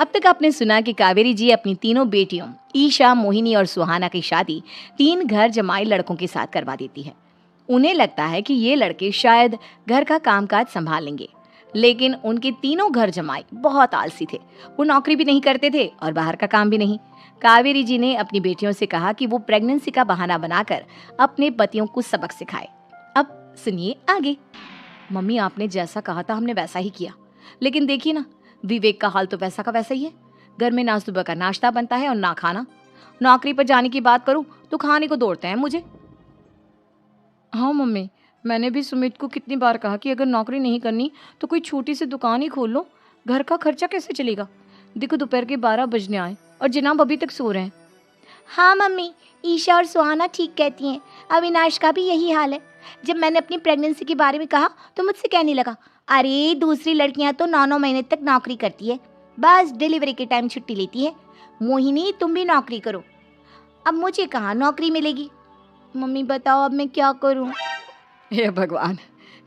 अब तक आपने सुना कि कावेरी जी अपनी तीनों बेटियों ईशा, मोहिनी और सुहाना की शादी 3 घर जमाई लड़कों के साथ करवा देती है। उन्हें लगता है कि ये लड़के शायद घर का कामकाज संभाल लेंगे, लेकिन उनके तीनों घर जमाई बहुत आलसी थे। वो नौकरी भी नहीं करते थे और बाहर का काम भी नहीं। कावेरी जी ने अपनी बेटियों से कहा कि वो प्रेगनेंसी का बहाना बनाकर अपने पतियों को सबक सिखाए। अब सुनिए आगे। मम्मी, आपने जैसा कहा था हमने वैसा ही किया, लेकिन देखिए ना, विवेक का हाल तो वैसा का वैसा ही है। घर में ना सुबह का नाश्ता बनता है और ना खाना। नौकरी पर जाने की बात करूं तो खाने को दौड़ते हैं मुझे। हाँ मम्मी, मैंने भी सुमित को कितनी बार कहा कि अगर नौकरी नहीं करनी तो कोई छोटी सी दुकान ही खोल लो। घर का खर्चा कैसे चलेगा? देखो दोपहर के 12 बजने आए और जनाब अभी तक सो रहे हैं। हाँ मम्मी, ईशा और सुहाना ठीक कहती हैं। अविनाश का भी यही हाल है। जब मैंने अपनी प्रेगनेंसी के बारे में कहा तो मुझसे कहने लगा, अरे दूसरी लड़कियां तो 9-9 महीने तक नौकरी करती है, बस डिलीवरी के टाइम छुट्टी लेती है। मोहिनी, तुम भी नौकरी करो। अब मुझे कहाँ नौकरी मिलेगी? मम्मी बताओ, अब मैं क्या करूँ? हे भगवान,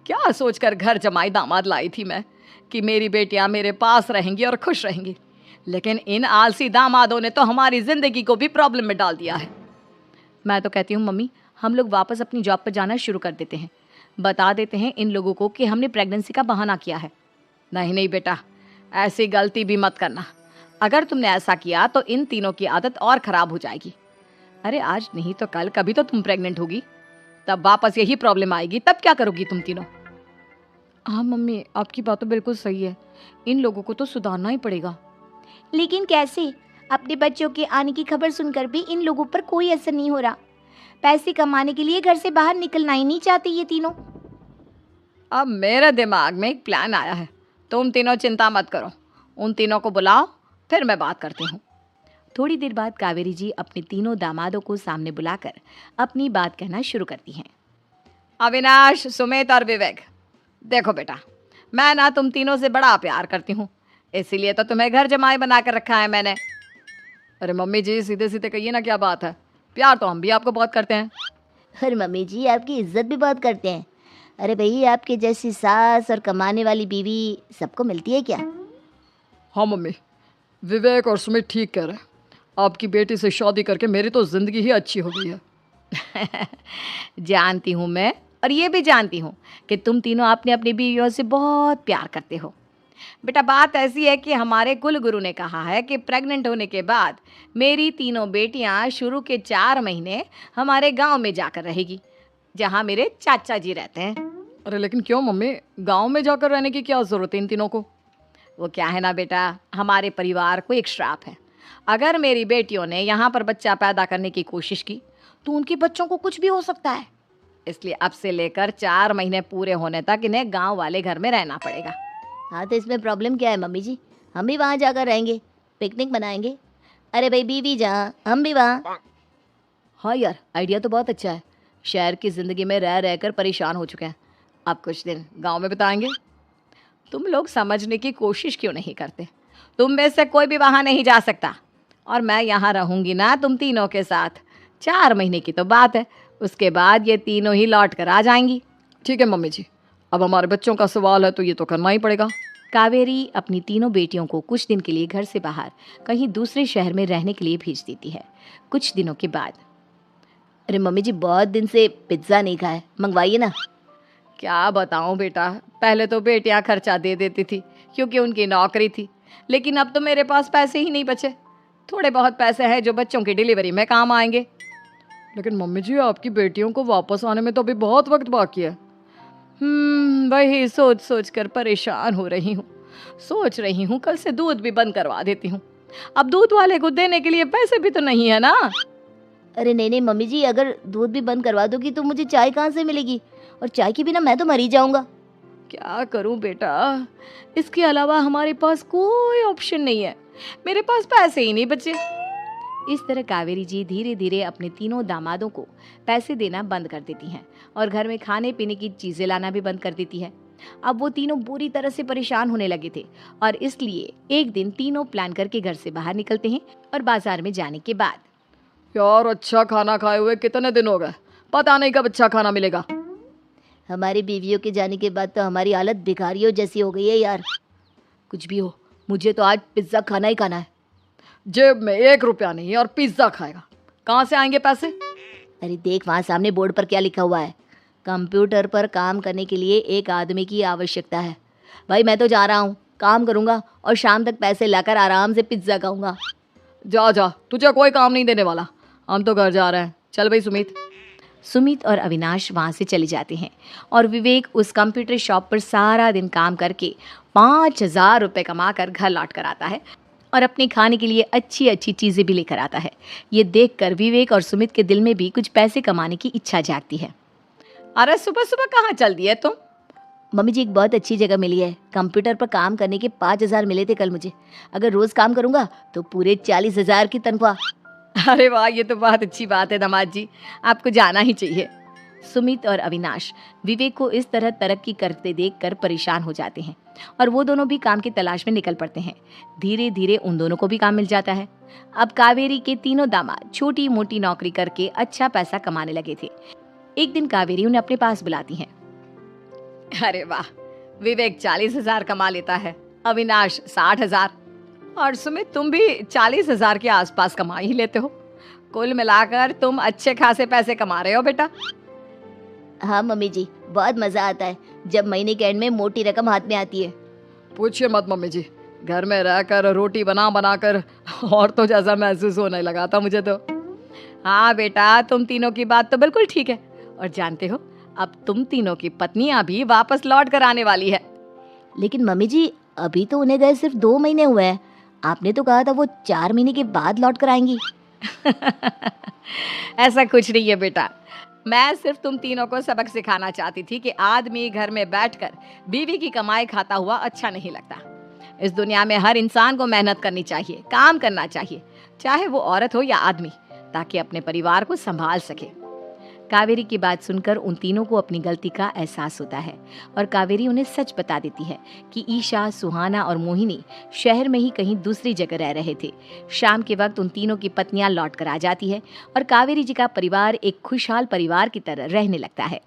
क्या सोचकर घर जमाई दामाद लाई थी मैं कि मेरी बेटियां मेरे पास रहेंगी और खुश रहेंगी, लेकिन इन आलसी दामादों ने तो हमारी जिंदगी को भी प्रॉब्लम में डाल दिया है। मैं तो कहती हूँ मम्मी, हम लोग वापस अपनी जॉब पर जाना शुरू कर देते हैं। बता देते हैं इन लोगों को कि हमने प्रेगनेंसी का बहाना किया है। नहीं नहीं बेटा, ऐसी गलती भी मत करना। अगर तुमने ऐसा किया तो इन तीनों की आदत और खराब हो जाएगी। अरे आज नहीं तो कल कभी तो तुम प्रेग्नेंट होगी, तब वापस यही प्रॉब्लम आएगी। तब क्या करोगी तुम तीनों? हाँ मम्मी, आपकी बात तो बिल्कुल सही है। इन लोगों को तो सुधारना ही पड़ेगा। लेकिन कैसे? अपने बच्चों के आने की खबर सुनकर भी इन लोगों पर कोई असर नहीं हो रहा। पैसे कमाने के लिए घर से बाहर निकलना ही नहीं चाहते ये तीनों। अब मेरे दिमाग में एक प्लान आया है। तुम तीनों चिंता मत करो, उन तीनों को बुलाओ, फिर मैं बात करती हूँ। थोड़ी देर बाद कावेरी जी अपने तीनों दामादों को सामने बुलाकर अपनी बात कहना शुरू करती हैं। अविनाश, सुमित और विवेक, देखो बेटा, मैं ना तुम तीनों से बड़ा प्यार करती हूँ, इसीलिए तो तुम्हें घर जमाई बना कर रखा है मैंने। अरे मम्मी जी, सीधे सीधे कहिए ना, क्या बात है? प्यार तो हम भी आपको बहुत करते हैं। अरे मम्मी जी, आपकी इज्जत भी बहुत करते हैं। अरे भाई, आपके जैसी सास और कमाने वाली बीवी सबको मिलती है क्या? हाँ मम्मी, विवेक और सुमित ठीक कह रहे हैं। आपकी बेटी से शादी करके मेरी तो ज़िंदगी ही अच्छी हो गई है। जानती हूँ मैं, और ये भी जानती हूँ कि तुम तीनों अपनी अपनी बीवियों से बहुत प्यार करते हो। बेटा, बात ऐसी है कि हमारे कुल गुरु ने कहा है कि प्रेग्नेंट होने के बाद मेरी तीनों बेटियां शुरू के 4 महीने हमारे गांव में जाकर रहेगी, जहां मेरे चाचा जी रहते हैं। अरे लेकिन क्यों मम्मी, गांव में जाकर रहने की क्या ज़रूरत है इन तीनों को? वो क्या है ना बेटा, हमारे परिवार को एक श्राप है। अगर मेरी बेटियों ने यहाँ पर बच्चा पैदा करने की कोशिश की तो उनके बच्चों को कुछ भी हो सकता है। इसलिए अब से लेकर 4 महीने पूरे होने तक इन्हें गांव वाले घर में रहना पड़ेगा। हाँ, तो इसमें प्रॉब्लम क्या है मम्मी जी? हम भी वहाँ जाकर रहेंगे, पिकनिक मनाएंगे। अरे भाई, बीवी जहाँ हम भी वहाँ। हाँ यार, आइडिया तो बहुत अच्छा है। शहर की ज़िंदगी में रह रहकर परेशान हो चुके हैं, अब कुछ दिन गांव में बिताएंगे। तुम लोग समझने की कोशिश क्यों नहीं करते? तुम में से कोई भी वहाँ नहीं जा सकता, और मैं यहाँ रहूँगी ना तुम तीनों के साथ। 4 महीने की तो बात है, उसके बाद ये तीनों ही लौट कर आ जाएंगी। ठीक है मम्मी जी, अब हमारे बच्चों का सवाल है तो ये तो करना ही पड़ेगा। कावेरी अपनी तीनों बेटियों को कुछ दिन के लिए घर से बाहर कहीं दूसरे शहर में रहने के लिए भेज देती है। कुछ दिनों के बाद, अरे मम्मी जी, बहुत दिन से पिज्ज़ा नहीं खाया, मंगवाइए ना। क्या बताऊं बेटा, पहले तो बेटियां खर्चा दे देती थी क्योंकि उनकी नौकरी थी, लेकिन अब तो मेरे पास पैसे ही नहीं बचे। थोड़े बहुत पैसे हैं जो बच्चों की डिलीवरी में काम आएंगे। लेकिन मम्मी जी, आपकी बेटियों को वापस आने में तो अभी बहुत वक्त बाकी है। वही सोच सोच कर परेशान हो रही हूँ। सोच रही हूँ कल से दूध भी बंद करवा देती हूँ। अब दूध वाले को देने के लिए पैसे भी तो नहीं है ना। अरे नहीं नहीं मम्मी जी, अगर दूध भी बंद करवा दोगी तो मुझे चाय कहाँ से मिलेगी? और चाय के बिना मैं तो मर ही जाऊंगा। क्या करूं बेटा, इसके अलावा हमारे पास कोई ऑप्शन नहीं है। मेरे पास पैसे ही नहीं बचे। इस तरह कावेरी जी धीरे धीरे अपने तीनों दामादों को पैसे देना बंद कर देती हैं और घर में खाने पीने की चीज़ें लाना भी बंद कर देती है। अब वो तीनों बुरी तरह से परेशान होने लगे थे, और इसलिए एक दिन तीनों प्लान करके घर से बाहर निकलते हैं। और बाजार में जाने के बाद, यार, अच्छा खाना खाए हुए कितने दिन हो गए, पता नहीं कब अच्छा खाना मिलेगा। हमारी बीवियों के जाने के बाद तो हमारी हालत भिखारियों जैसी हो गई है यार। कुछ भी हो, मुझे तो आज पिज्ज़ा खाना ही खाना है। जेब में 1 रुपया नहीं है और पिज्ज़ा खाएगा, कहाँ से आएंगे पैसे? अरे देख वहाँ सामने बोर्ड पर क्या लिखा हुआ है, कंप्यूटर पर काम करने के लिए एक आदमी की आवश्यकता है। भाई मैं तो जा रहा हूँ, काम करूँगा और शाम तक पैसे लाकर आराम से पिज्ज़ा खाऊंगा। जा जा, तुझे कोई काम नहीं देने वाला, हम तो घर जा रहे हैं। चल भाई सुमित। सुमित और अविनाश वहाँ से चले जाते हैं और विवेक उस कंप्यूटर शॉप पर सारा दिन काम करके 5,000 रुपये कमा कर घर लौट कर आता है और अपने खाने के लिए अच्छी अच्छी चीज़ें भी लेकर आता है। ये देखकर विवेक और सुमित के दिल में भी कुछ पैसे कमाने की इच्छा जागती है। अरे सुबह सुबह कहाँ चल दिए तुम? मम्मी जी एक बहुत अच्छी जगह मिली है, कंप्यूटर पर काम करने के 5,000 मिले थे कल मुझे। अगर रोज़ काम करूँगा तो पूरे 40,000 की तनख्वाह। अरे वाह, ये तो बहुत अच्छी बात है दामाद जी, आपको जाना ही चाहिए। सुमित और अविनाश विवेक को इस तरह तरक्की करते देखकर परेशान हो जाते हैं और वो दोनों भी काम की तलाश में निकल पड़ते हैं। धीरे धीरे उन दोनों को भी काम मिल जाता है। अब कावेरी के तीनों दामाद छोटी मोटी नौकरी करके अच्छा पैसा कमाने लगे थे। एक दिन कावेरी उन्हें अपने पास बुलाती है। अरे वाह, विवेक 40,000 कमा लेता है, अविनाश 60,000 और सुमित तुम भी 40,000 के आसपास कमा ही लेते हो। कुल मिलाकर तुम अच्छे खासे पैसे कमा रहे हो बेटा। हाँ मम्मी जी, बहुत मज़ा आता है जब महीने के एंड में मोटी रकम हाथ में आती है। पूछिए मत मम्मी जी, घर में रहकर रोटी बना बना कर और तो जैसा महसूस होने लगा था मुझे तो। हाँ बेटा, तुम तीनों की बात तो बिल्कुल ठीक है। और जानते हो, अब तुम तीनों की पत्नियां भी वापस लौट कर आने वाली है। लेकिन मम्मी जी अभी तो उन्हें गए सिर्फ 2 महीने हुए हैं, आपने तो कहा था वो 4 महीने के बाद लौट कर आएंगी। ऐसा कुछ नहीं है बेटा, मैं सिर्फ तुम तीनों को सबक सिखाना चाहती थी कि आदमी घर में बैठकर बीवी की कमाई खाता हुआ अच्छा नहीं लगता। इस दुनिया में हर इंसान को मेहनत करनी चाहिए, काम करना चाहिए, चाहे वो औरत हो या आदमी, ताकि अपने परिवार को संभाल सके। कावेरी की बात सुनकर उन तीनों को अपनी गलती का एहसास होता है और कावेरी उन्हें सच बता देती है कि ईशा, सुहाना और मोहिनी शहर में ही कहीं दूसरी जगह रह रहे थे। शाम के वक्त उन तीनों की पत्नियां लौट कर आ जाती है और कावेरी जी का परिवार एक खुशहाल परिवार की तरह रहने लगता है।